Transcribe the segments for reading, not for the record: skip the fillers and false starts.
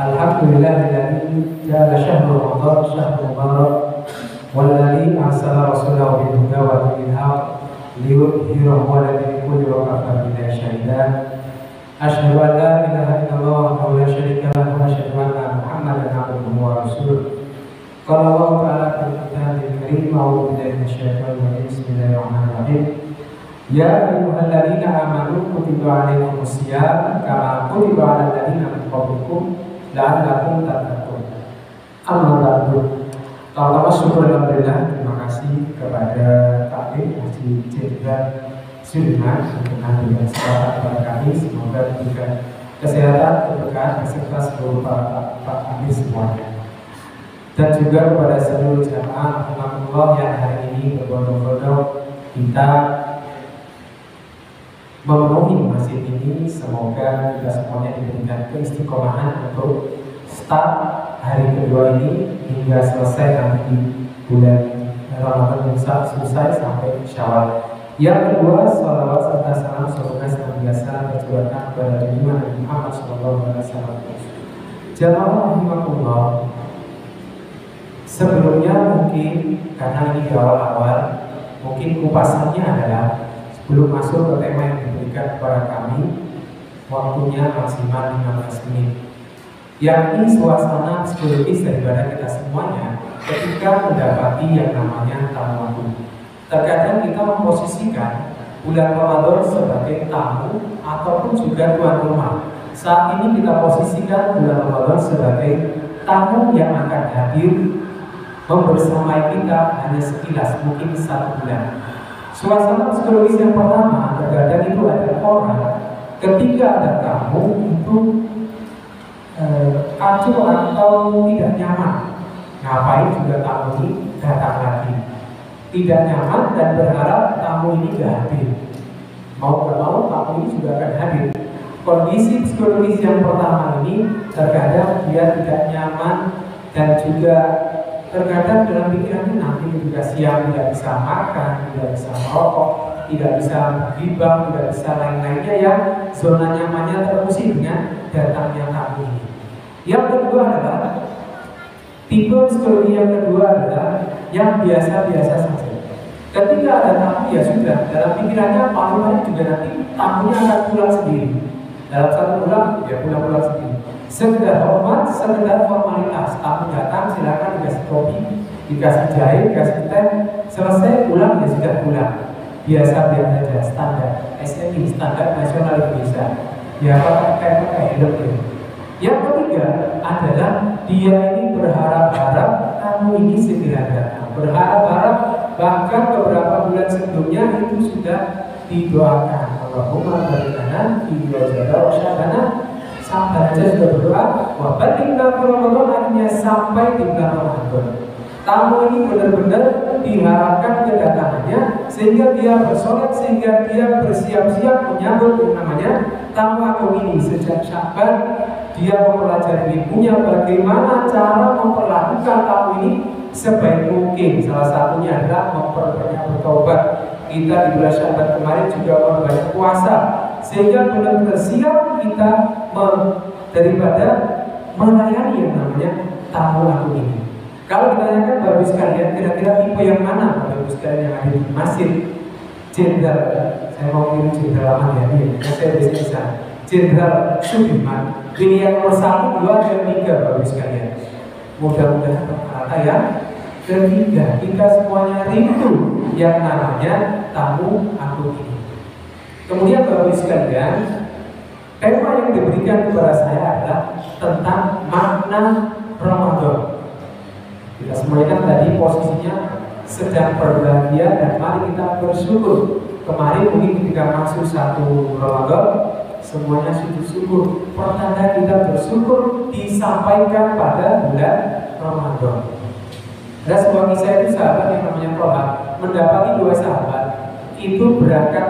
Alhamdulillahilladzi ja'ala syahrul Ramadan syahrul mubarak walladzi arsala rasulahu bil huda wa dinil haqq liyudhhirahu 'ala dini kulli wa kafa billahi shahidan. Asyhadu an la ilaha illallah wahdahu la syarika lahu wa asyhadu anna Muhammadan 'abduhu wa rasuluh. Qala Allah ta'ala fil Qur'anil Karim, a'udzu billahi minasyaitonir rajim. Bismillahirrahmanirrahim. Ya ayyuhalladzina amanu kutiba 'alaikumus syiyam kama kutiba 'alal ladzina min qablikum la'allakum tattaqun. Amma ba'du. Pertama syukur alhamdulillah, terima kasih kepada Taklim Haji Jenderal Sudirman dengan dengan kesempatan kepada kami. Semoga diberikan kesehatan, keberkahan beserta seluruh para taklim semuanya. Dan juga kepada seluruh jamaah rahmatullah yang hari ini berbondong-bondong kita memenuhi masjid ini. Semoga kita semuanya diberikan keistiqomahan untuk start hari kedua ini hingga selesai nanti bulan Ramadan yang selesai sampai Syawal. Yang kedua, salawat serta salam semoga senantiasa tercurahkan kepada junjungan Nabi Muhammad SAW. Jamaah rahimakumullah, sebelumnya mungkin karena ini di awal-awal, mungkin kupasannya adalah sebelum masuk ke tema yang diberikan kepada kami, waktunya maksimal 15 menit. Yakni suasana psikologis daripada kita semuanya ketika mendapati yang namanya tamu waktu. Terkadang kita memposisikan bulan Ramadan sebagai tamu ataupun juga tuan rumah. Saat ini kita posisikan bulan Ramadan sebagai tamu yang akan hadir membersamai kita hanya sekilas, mungkin 1 bulan. Suasana psikologis yang pertama terkadang itu ada orang ketika ada tamu itu acuh atau tidak nyaman. Ngapain juga tamu ini datang lagi? Tidak nyaman dan berharap tamu ini gak hadir. Mau gak mau tamu ini juga akan hadir. Kondisi psikologis yang pertama ini terkadang dia tidak nyaman dan juga terkadang dalam pikirannya nanti juga siang tidak bisa makan, tidak bisa merokok, tidak bisa bergibah, tidak bisa lain-lainnya yang zona nyamannya terusir dengan datangnya tamu ini. Yang kedua adalah tipe psikologi yang kedua adalah yang biasa-biasa saja. Ketika ada tamu ya sudah, dalam pikirannya paling juga nanti tamunya akan pulang sendiri. Dalam 1 bulan ya pulang sendiri. Sekedar hormat, sekedar formalitas. Tamu datang silakan dikasih kopi, dikasih jahe, dikasih teh, selesai pulang ya sudah pulang. Biasa-biasa saja, standar SNI, standar nasional Indonesia. Ya pakai helm ya. Yang ketiga adalah dia ini berharap-harap tamu ini segera datang. Berharap-harap bahkan beberapa bulan sebelumnya itu sudah didoakan. Allahumma barik fi wajhana wa syabana. Sampai saja sudah berdoa. Wa balikna fi Ramadan, artinya sampai di bulan Ramadan. Tamu ini benar-benar diharapkan kedatangannya sehingga dia bersolat, sehingga dia bersiap-siap menyambut yang namanya tamu agung ini. Sejak Sya'ban dia mempelajari ibunya bagaimana cara memperlakukan tamu ini sebaik mungkin. Salah satunya adalah memperbanyak bertobat. Kita di bulan Sya'ban kemarin juga memperbanyak puasa sehingga benar-benar siap kita daripada melayani yang namanya tamu agung ini. Kalau ditanyakan Bapak Ibu sekalian, kira-kira tipe yang mana Bapak Ibu sekalian yang ada di masjid Jenderal, saya mau pilih Jenderal Ahmad Yani, saya bisa Jenderal Sudirman, pilihan nomor 1, 2, dan 3 Bapak Ibu sekalian. Mudah-mudahan rata ya. Ketiga, kita semuanya rindu yang namanya tamu agung ini. Kemudian Bapak Ibu sekalian, tema yang diberikan kepada saya adalah tentang makna Ramadan. Kita semuanya kan tadi posisinya sedang berbahagia dan mari kita bersyukur. Kemarin mungkin ketika masuk 1 Ramadan semuanya syukur. Pertanda kita bersyukur disampaikan pada bulan Ramadan. Ada sebuah kisah itu sahabat yang namanya Toha mendapati 2 sahabat itu berangkat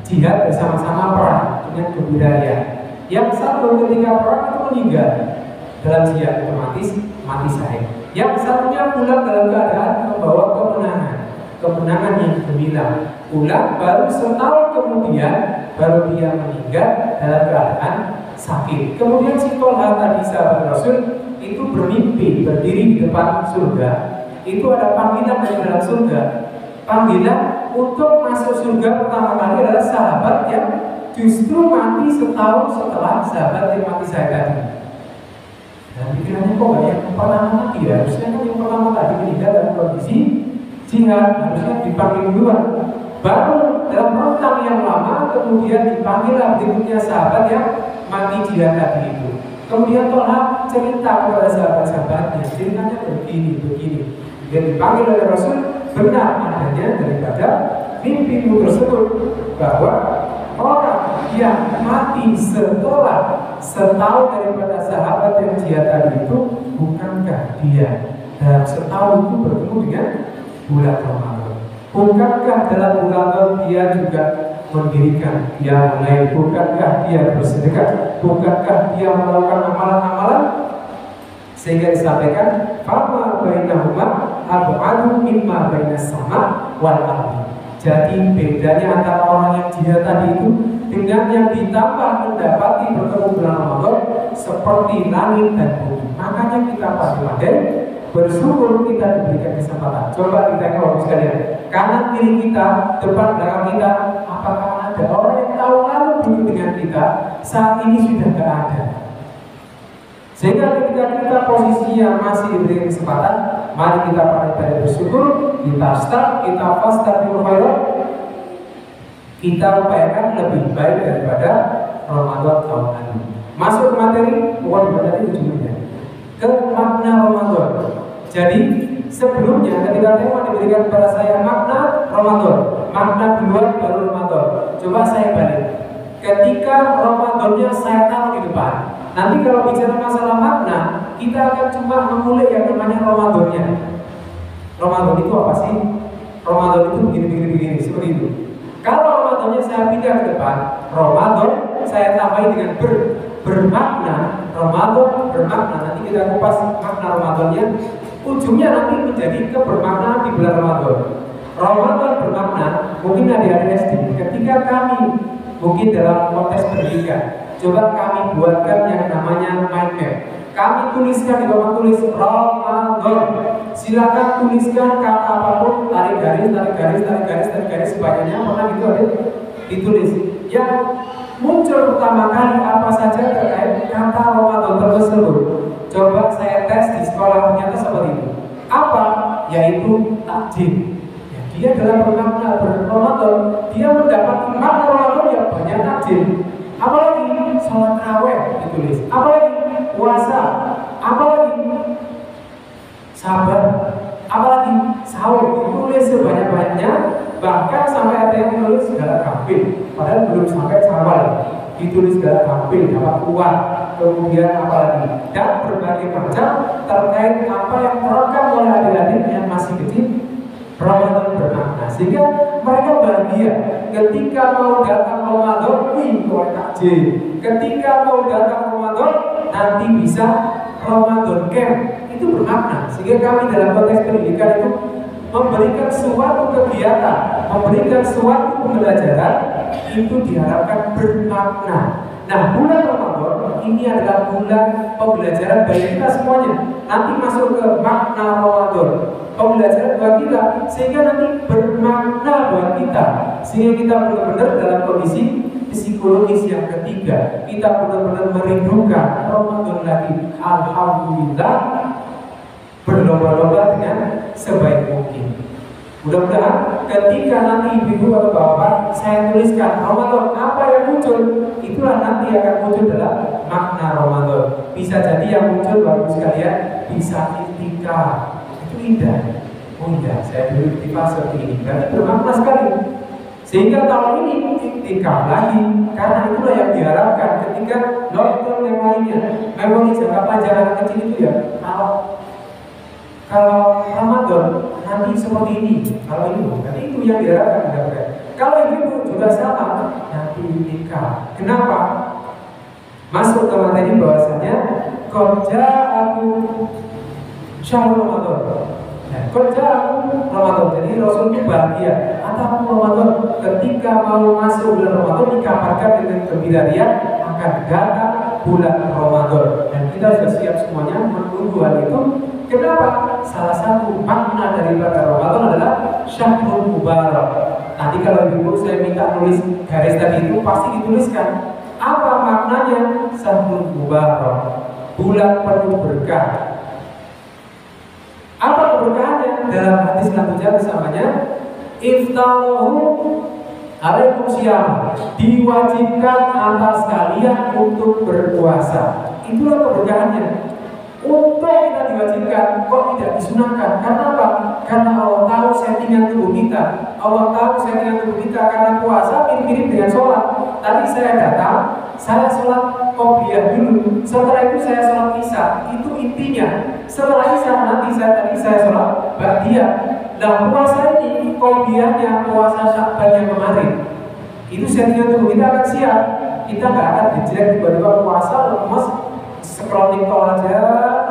jihad bersama-sama perang dengan gembira. Yang satu ketika perang itu meninggal dalam jihad, otomatis mati syahid. Yang satunya pulang dalam keadaan membawa kemenangan. kemenangan yang gemilang. Ulang baru setahun kemudian baru dia meninggal dalam keadaan sakit. Kemudian si Tolha tadi sahabat Rasul itu bermimpi berdiri di depan surga. Itu ada panggilan dari dalam surga. Panggilan untuk masuk surga pertama kali adalah sahabat yang justru mati setahun setelah sahabat yang mati saya tadi. Dan pikirannya kok gak yang pertama mati ya? Harusnya kan yang pertama tadi meninggal dalam kondisi jihad, harusnya dipanggil duluan. Baru dalam rentang yang lama kemudian dipanggil berikutnya sahabat yang mati jihad tadi itu. Kemudian Tolha cerita kepada sahabat-sahabatnya, ceritanya begini. Dia dipanggil oleh Rasul, benar adanya daripada mimpimu tersebut, bahwa orang yang mati setelah setahun daripada sahabat yang jihad tadi itu, bukankah dia dalam setahun itu bertemu dengan bulan Ramadan? Bukankah dalam bulan dia juga mendirikan qiyamul lail? Bukankah dia bersedekah? Bukankah dia melakukan amalan-amalan? Sehingga disampaikan fama bainahuma ab'adu mimma bainas sama wal ardi. Jadi bedanya antara orang yang jihad tadi itu dengan yang ditambah mendapati bertemu bulan Ramadan seperti langit dan bumi. Makanya kita pandai bersyukur kita diberikan kesempatan. Coba kita kalau sekalian, kanan kiri kita, depan belakang kita, apakah ada orang yang tahu lalu dulu dengan kita saat ini sudah tidak ada? Sehingga ketika kita posisinya masih diberi kesempatan, mari kita pandai bersyukur, kita start, kita fastabiqul khairat, kita upayakan lebih baik daripada Ramadan tahun lalu. Masuk ke materi, bukan tadi ujungnya ke makna Ramadan. Jadi sebelumnya ketika tema diberikan kepada saya makna Ramadan, makna duluan baru Ramadan. Coba saya balik. Ketika Ramadannya saya taruh di depan, nanti kalau bicara masalah makna, kita akan cuma mengulik yang namanya Ramadannya. Ramadan itu apa sih? Ramadan itu begini, seperti itu. Kalau Ramadannya saya pindah ke depan, Ramadan saya tambahin dengan bermakna. Ramadan bermakna, nanti kita kupas makna Ramadannya. Ujungnya nanti menjadi kebermaknaan di bulan Ramadan. Ramadan bermakna, mungkin adik-adik SD, ketika kami mungkin dalam konteks pendidikan, coba kami buatkan yang namanya mind map. Kami tuliskan di bawah tulis Ramadan. Silakan tuliskan kata apapun, tarik garis sebagainya. Pernah gitu ada ditulis. Yang muncul pertama kali apa saja terkait kata Ramadan tersebut. Coba saya tes di sekolah, ternyata seperti itu. Apa? Yaitu takjil. Ya, dia dalam bermakna Ramadan, dia mendapat makna Ramadan yang banyak takjil. Apalagi sholat raweh ditulis, apalagi puasa, apalagi sabar, apalagi sahur, ditulis sebanyak-banyaknya. Bahkan sampai ada yang menulis segala kafir, padahal belum sampai Syawal, ditulis segala kafir, dapat kuat, kemudian apalagi, dan berbagai macam terkait apa yang terekam oleh adik-adik yang masih kecil. Ramadan bermakna, sehingga mereka bahagia ketika mau datang Ramadan, boleh takjil. Ketika mau datang Ramadan, nanti bisa Ramadan camp, itu bermakna. Sehingga kami dalam konteks pendidikan itu memberikan suatu kegiatan, memberikan suatu pembelajaran, itu diharapkan bermakna. Nah, bulan Ramadan ini adalah bulan pembelajaran bagi kita semuanya. Nanti masuk ke makna Ramadan, pembelajaran buat kita, sehingga nanti bermakna buat kita, sehingga kita benar-benar dalam kondisi psikologis yang ketiga, kita benar-benar merindukan Ramadan lagi. Alhamdulillah, berlomba-lomba dengan sebaik mungkin. Mudah-mudahan ketika nanti ibu atau bapak saya tuliskan Ramadan apa yang muncul, itulah nanti akan muncul dalam makna Ramadan. Bisa jadi yang muncul bagus sekalian bisa itikaf. Itu indah. Oh iya, saya dulu itikaf seperti ini, berarti bermakna sekali. Sehingga tahun ini itikaf lagi, karena itulah yang diharapkan ketika nonton memori jangka panjang anak kecil itu ya. Kalau Ramadan nanti seperti ini, kalau ini nanti itu yang diharapkan. Kalau ibu juga sama, nanti nikah. Kenapa? Masuk ke materi bahwasanya kerja aku syahrul Ramadan. Nah, kerja aku Ramadan, jadi Rasul itu bahagia. Atau Ramadan ketika mau masuk bulan Ramadan dikabarkan dengan gembira riang akan datang bulan Ramadan. Dan kita sudah siap semuanya menunggu hal itu. Kenapa? Salah satu makna daripada Ramadan adalah Syahrul Mubarak. Nanti kalau ibu saya minta nulis garis tadi itu pasti dituliskan apa maknanya Syahrul Mubarak, bulan penuh berkah. Apa keberkahannya? Dalam hadis Nabi bersamanya iftarohu alaikum syiyam, diwajibkan atas kalian untuk berpuasa. Itulah keberkahannya. Untuk kita diwajibkan, kok tidak disunahkan? Karena apa? Karena Allah tahu settingan tubuh kita. Allah tahu settingan tubuh kita. Karena puasa mirip-mirip dengan sholat. Tadi saya datang, saya sholat qobliyah dulu. Setelah itu saya sholat isya. Itu intinya. Setelah isya nanti saya sholat ba'diyah. Nah puasa ini qobliyahnya puasa Sya'ban yang kemarin. Itu settingan tubuh kita akan siap. Kita nggak akan dijelek tiba-tiba puasa lemes. Scrolling tol aja,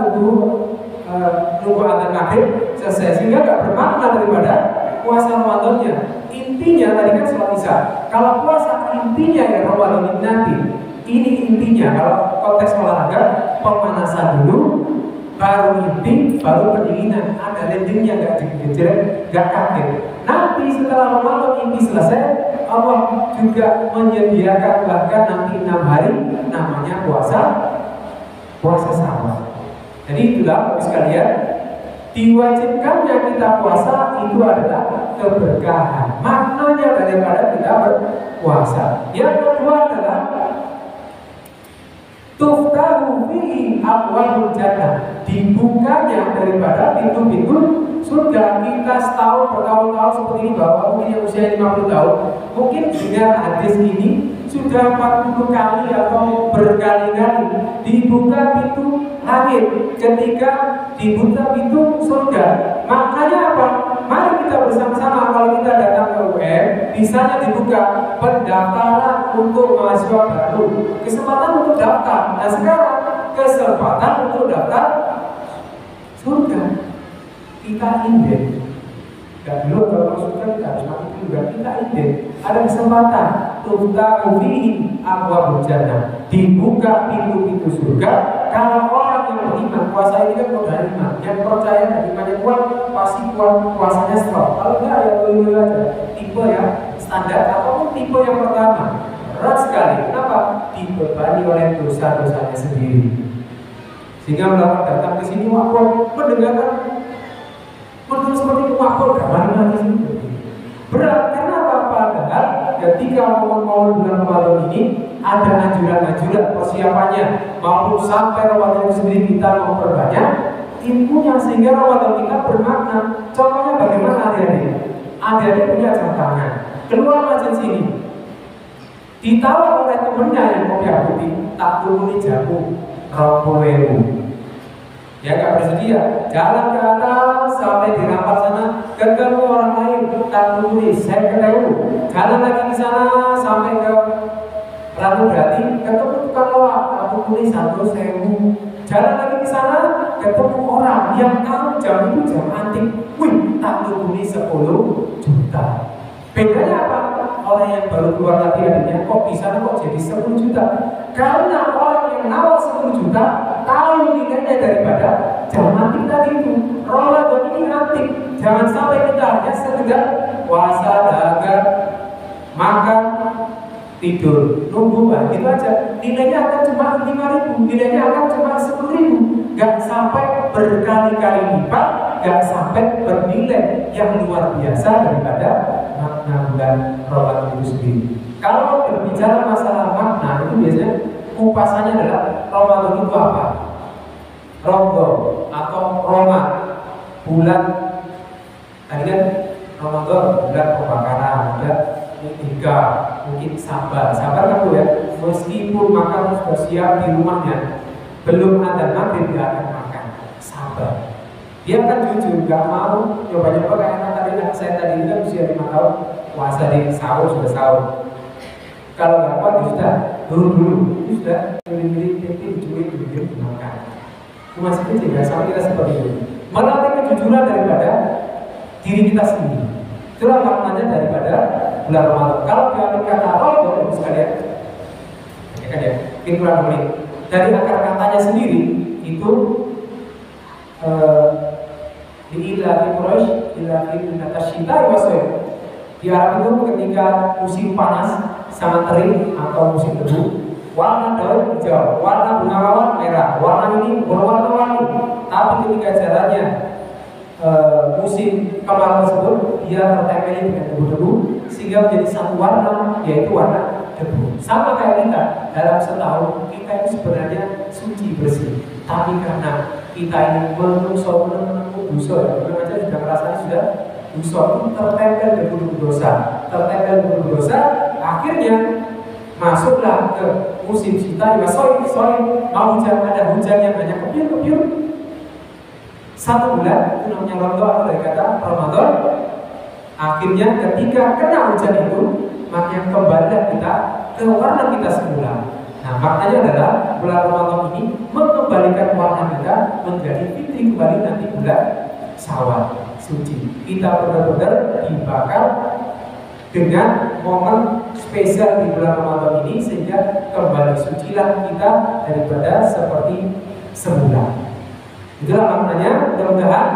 nunggu adzan maghrib selesai, sehingga nggak bermakna daripada puasa Ramadannya. Intinya tadi kan sholat isya. Kalau puasa intinya ya Ramadan ini nanti. Ini intinya kalau konteks olahraga pemanasan dulu, baru inti, baru pendinginan. Ada landingnya nggak digejreng, nggak kaget. Nanti setelah Ramadan inti selesai, Allah juga menyediakan bahkan nanti 6 hari namanya puasa sama. Jadi itulah Bapak sekalian, diwajibkannya kita puasa itu adalah keberkahan. Maknanya daripada kita berpuasa. Yang kedua adalah tuftahu fihi abwabul jannah, dibukanya daripada pintu-pintu surga. Kita setahun bertahun-tahun seperti ini, Bapak mungkin yang usia 50 tahun mungkin dengar hadis ini sudah 40 kali atau berkali-kali dibuka pintu langit ketika dibuka pintu surga. Maknanya apa? Mari kita bersama-sama kalau kita datang ke UM, bisanya dibuka pendaftaran untuk mahasiswa baru, kesempatan untuk daftar. Nah sekarang kesempatan untuk daftar surga. Kita inden. Dan dulu kalau surga kita harus mati juga. Kita inden. Ada kesempatan tuftahu fihi abwabul jannah, dibuka pintu-pintu surga. Kalau orang yang beriman, puasa ini kan modal iman. Yang percaya dan imannya kuat, pasti kuat puasanya strong. Kalau enggak ya boleh aja. Tipe yang standar ataupun tipe yang pertama berat sekali. Kenapa? Dibebani oleh dosa-dosanya sendiri. Sehingga mereka datang ke sini waktu mendengarkan betul seperti waktu gambar lagi sini. Berat karena apa? Padahal ketika momen-momen bulan Ramadan ini ada anjuran-anjuran persiapannya, maupun sampai Ramadan itu sendiri kita memperbanyak ilmunya sehingga Ramadan kita bermakna. Contohnya bagaimana adik-adik? Adik-adik punya jam tangan, keluar majelis sini, ditawar oleh temennya yang kopi putih, tak turuni jamu, rokowewu. Ya gak bersedia, jalan ke atas sampai di rampat sana, ketemu orang lain, tak turuni, saya ketemu. Jalan lagi ke sana sampai ke Ranu berarti ketemu tukang loak, tak turuni 1.000. Jalan lagi ke sana, ketemu orang yang tahu jam itu jam antik, wih, tak turuni 10 juta. Bedanya apa? Orang yang baru keluar lagi adanya, kok bisa kok jadi 10 juta? Karena orang yang nawar 10 juta tahu nilainya daripada jam antik tadi itu. Ramadan ini antik, jangan sampai kita hanya sekedar puasa, dagang, makan, tidur, nunggu, gitu aja. Nilainya akan cuma 5.000, nilainya akan cuma 10.000. Gak sampai berkali-kali lipat, gak sampai bernilai yang luar biasa daripada makna bulan Ramadan itu sendiri. Kalau berbicara masalah makna itu biasanya kupasannya adalah Ramadan itu apa? Ronggo atau Roma, bulan tadi kan Ramadan bulan pembakaran, bulan Ika, mungkin sabar kan tuh ya. Meskipun makan sudah siap di rumahnya, belum ada maghrib dia akan makan, sabar. Dia kan jujur, gak mau coba-coba kayak anak saya tadi itu kan usia 5 tahun, puasa di sahur sudah sahur. Kalau gak apa sudah dulu sudah milih-milih curi makan. Masih kecil ya, sama kita seperti itu. melatih kejujuran daripada diri kita sendiri. Itulah maknanya daripada bulan Ramadan. Kalau diambil kata rodo sekalian, ya kan ya, ini kurang menit. Dari akar katanya sendiri itu ila di Quraisy ila fi natasita wasoy. Di Arab itu ketika musim panas sangat terik atau musim tebu, warna daun hijau, warna bunga mawar merah, warna ini berwarna-warni. Tapi ketika jalannya musim kemarau tersebut, dia tertempel dengan debu-debu sehingga menjadi satu warna, yaitu warna debu. Sama kayak kita, dalam setahun kita itu sebenarnya suci bersih, tapi karena kita ini menungso dosa, aja sudah merasanya sudah dosa, tertempel debu-debu dosa, akhirnya masuklah ke musim cinta, mau hujan, ada hujan yang hanya kepiur-kepiur. Satu bulan, itu namanya Ramadan, dari kata Ramadan. Akhirnya ketika kena hujan itu, makanya kembalilah kita ke warna kita semula. Nah, maknanya adalah bulan Ramadan ini mengembalikan warna kita menjadi fitri kembali nanti bulan Syawal suci. Kita benar-benar dibakar dengan momen spesial di bulan Ramadan ini sehingga kembali sucilah kita daripada seperti semula. Itulah maknanya. Mudah-mudahan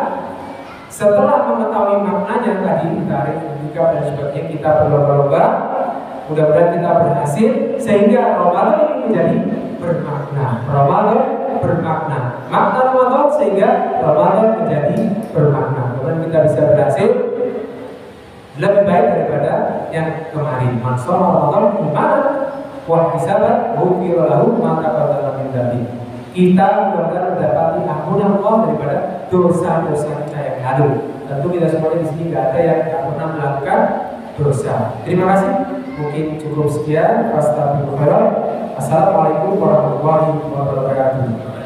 setelah mengetahui maknanya tadi ditarik, jika dan sebagainya, kita berlomba-lomba. Mudah-mudahan kita berhasil sehingga Ramadan ini menjadi bermakna. Ramadan bermakna. Makna Ramadan sehingga Ramadan menjadi bermakna. Kemudian kita bisa berhasil lebih baik daripada yang kemarin. Mansur Ramadan iman wa hisaban ghufira lahu ma taqaddama min dhanbi. Kita benar-benar mendapati ampunan Allah daripada dosa-dosa kita yang lalu. Tentu kita semuanya di sini nggak ada yang tidak pernah melakukan dosa. Terima kasih. Mungkin cukup sekian. Assalamualaikum warahmatullahi wabarakatuh.